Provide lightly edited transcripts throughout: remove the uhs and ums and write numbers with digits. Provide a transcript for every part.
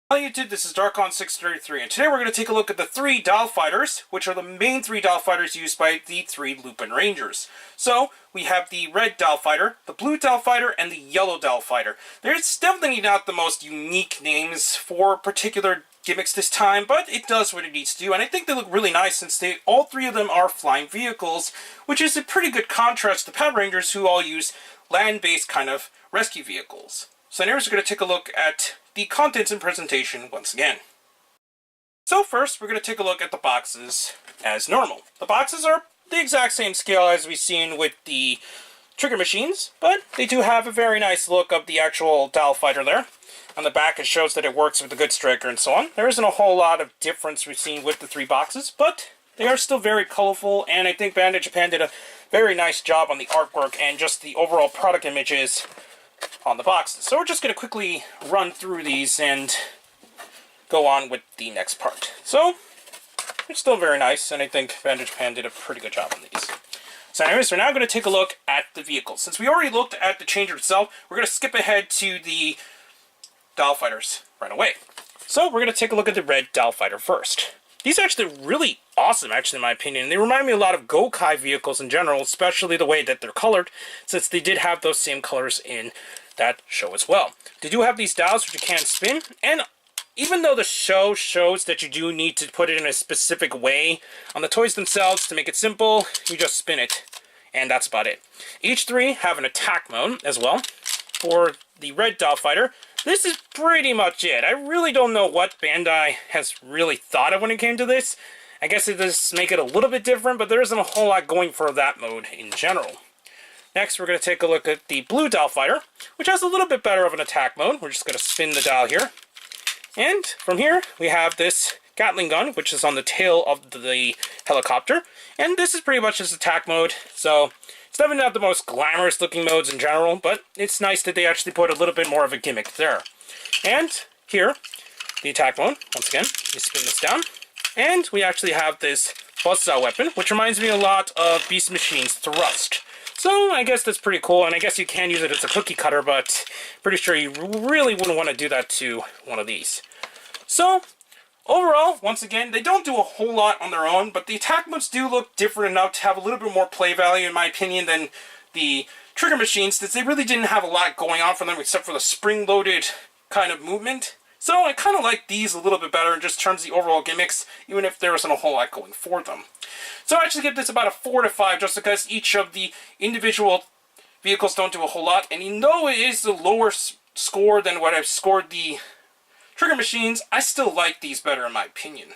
Hello YouTube, this is Darkon633, and today we're going to take a look at the three Dial Fighters, which are the main three Dial Fighters used by the three Lupinrangers. So, we have the red Dial Fighter, the blue Dial Fighter, and the yellow Dial Fighter. There's definitely not the most unique names for particular gimmicks this time, but it does what it needs to do, and I think they look really nice since all three of them are flying vehicles, which is a pretty good contrast to Patrangers, who all use land-based kind of rescue vehicles. So now we're going to take a look at the contents and presentation once again. So first, we're going to take a look at the boxes as normal. The boxes are the exact same scale as we've seen with the trigger machines, but they do have a very nice look of the actual Dial Fighter there. On the back, it shows that it works with the good striker and so on. There isn't a whole lot of difference we've seen with the three boxes, but they are still very colorful, and I think Bandai Japan did a very nice job on the artwork and just the overall product images on the boxes. So we're just going to quickly run through these and go on with the next part. So, it's still very nice, and I think Bandai Japan did a pretty good job on these. So anyways, we're now going to take a look at the vehicles. Since we already looked at the changer itself, we're going to skip ahead to the Dial Fighters right away. So we're going to take a look at the red Dial Fighter first. These are actually really awesome, actually, in my opinion. They remind me a lot of Gokai vehicles in general, especially the way that they're colored, since they did have those same colors in that show as well. They do have these dials which you can spin, and even though the show shows that you do need to put it in a specific way, on the toys themselves, to make it simple, you just spin it, and that's about it. Each three have an attack mode as well. For the red Dial Fighter, this is pretty much it. I really don't know what Bandai has really thought of when it came to this. I guess it does make it a little bit different, but there isn't a whole lot going for that mode in general. Next, we're going to take a look at the blue Dial Fighter, which has a little bit better of an attack mode. We're just going to spin the dial here. And from here, we have this Gatling gun, which is on the tail of the helicopter. And this is pretty much his attack mode, so it's definitely not the most glamorous looking modes in general, but it's nice that they actually put a little bit more of a gimmick there. And here, the attack mode, once again, you spin this down, and we actually have this buzzsaw weapon, which reminds me a lot of Beast Machine's thrust. So I guess that's pretty cool, and I guess you can use it as a cookie cutter, but pretty sure you really wouldn't want to do that to one of these. So, overall, once again, they don't do a whole lot on their own, but the attack modes do look different enough to have a little bit more play value, in my opinion, than the trigger machines, since they really didn't have a lot going on for them except for the spring-loaded kind of movement. So I kind of like these a little bit better in just terms of the overall gimmicks, even if there wasn't a whole lot going for them. So I actually give this about a 4 to 5, just because each of the individual vehicles don't do a whole lot, and even though it is a lower score than what I've scored the trigger machines, I still like these better in my opinion.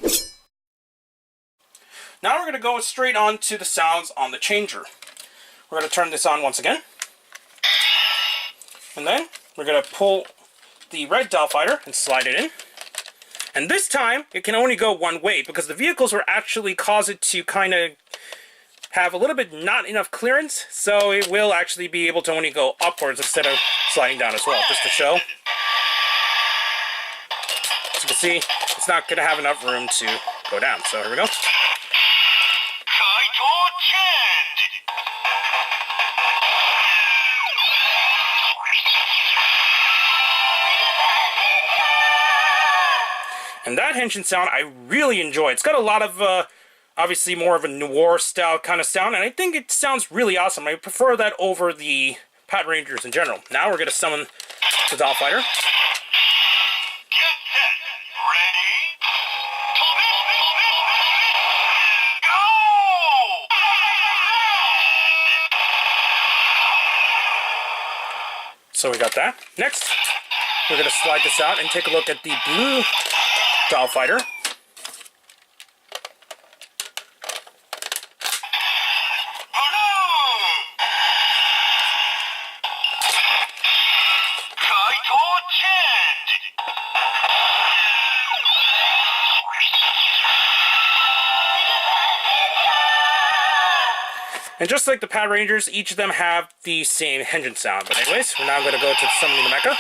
Now we're going to go straight on to the sounds on the changer. We're going to turn this on once again. And then we're going to pull the red Dial Fighter and slide it in. And this time, it can only go one way, because the vehicles will actually cause it to kind of have a little bit not enough clearance, so it will actually be able to only go upwards instead of sliding down as well, just to show. As you can see, it's not going to have enough room to go down. So here we go. And that henshin sound I really enjoy. It's got a lot of, obviously more of a noir style kind of sound, and I think it sounds really awesome. I prefer that over the Patrangers in general. Now we're going to summon the Dial Fighter. So we got that. Next, we're going to slide this out and take a look at the blue Dial Fighter. And just like the Patrangers, each of them have the same engine sound. But anyways, we're now going to go to summoning the mecha.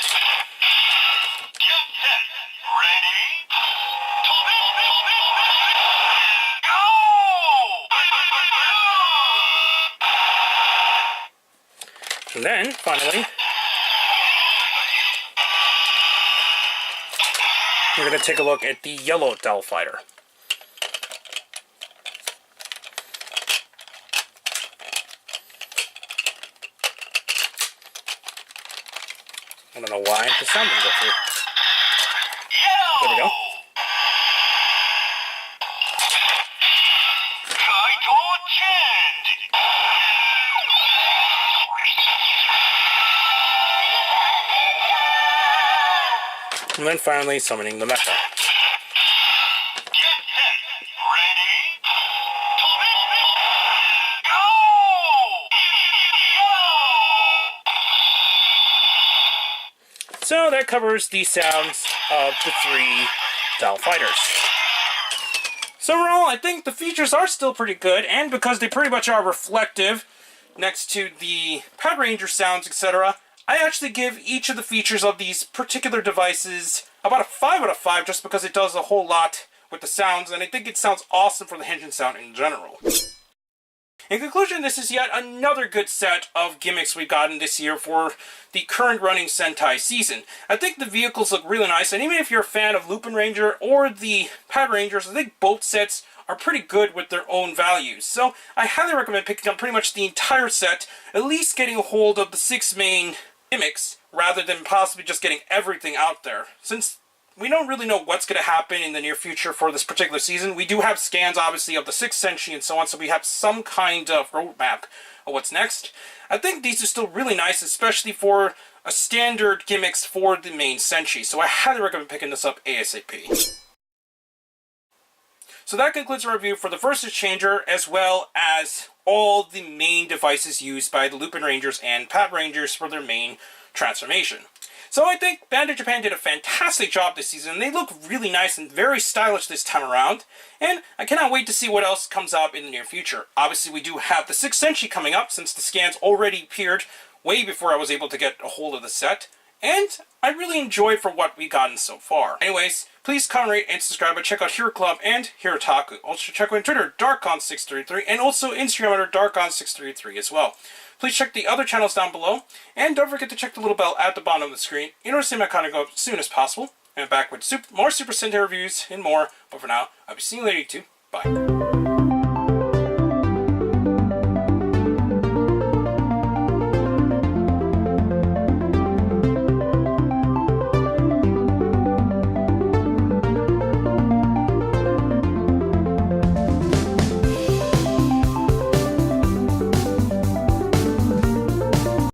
And then, finally, we're going to take a look at the yellow Doll Fighter. I don't know why the sound didn't go through. There we go. And then finally summoning the Mecha. So that covers the sounds of the 3 Doll Fighters. So overall, I think the features are still pretty good, and because they pretty much are reflective next to the Patranger sounds, etc., I actually give each of the features of these particular devices about a 5 out of 5 just because it does a whole lot with the sounds, and I think it sounds awesome for the Henshin sound in general. In conclusion, this is yet another good set of gimmicks we've gotten this year for the current running Sentai season. I think the vehicles look really nice, and even if you're a fan of Lupinranger or the Patrangers, I think both sets are pretty good with their own values. So I highly recommend picking up pretty much the entire set, at least getting a hold of the 6 main gimmicks, rather than possibly just getting everything out there. Since we don't really know what's going to happen in the near future for this particular season, we do have scans, obviously, of the 6th Senshi and so on, so we have some kind of roadmap of what's next. I think these are still really nice, especially for a standard gimmicks for the main Senshi, so I highly recommend picking this up ASAP. So that concludes our review for the Versus Changer, as well as all the main devices used by the Lupinrangers and Patrangers for their main transformation. So I think Bandai Japan did a fantastic job this season. They look really nice and very stylish this time around, and I cannot wait to see what else comes up in the near future. Obviously, we do have the 6th Senshi coming up, since the scans already appeared way before I was able to get a hold of the set, and I really enjoyed for what we've gotten so far. Anyways, please comment, rate, and subscribe, and check out Hero Club and Hirotaku. Also check out on Twitter, Darkon633, and also Instagram under Darkon633 as well. Please check the other channels down below, and don't forget to check the little bell at the bottom of the screen in order to see my content go up as soon as possible. And I'm back with more Super Sentai reviews and more, but for now, I'll be seeing you later, YouTube. Bye.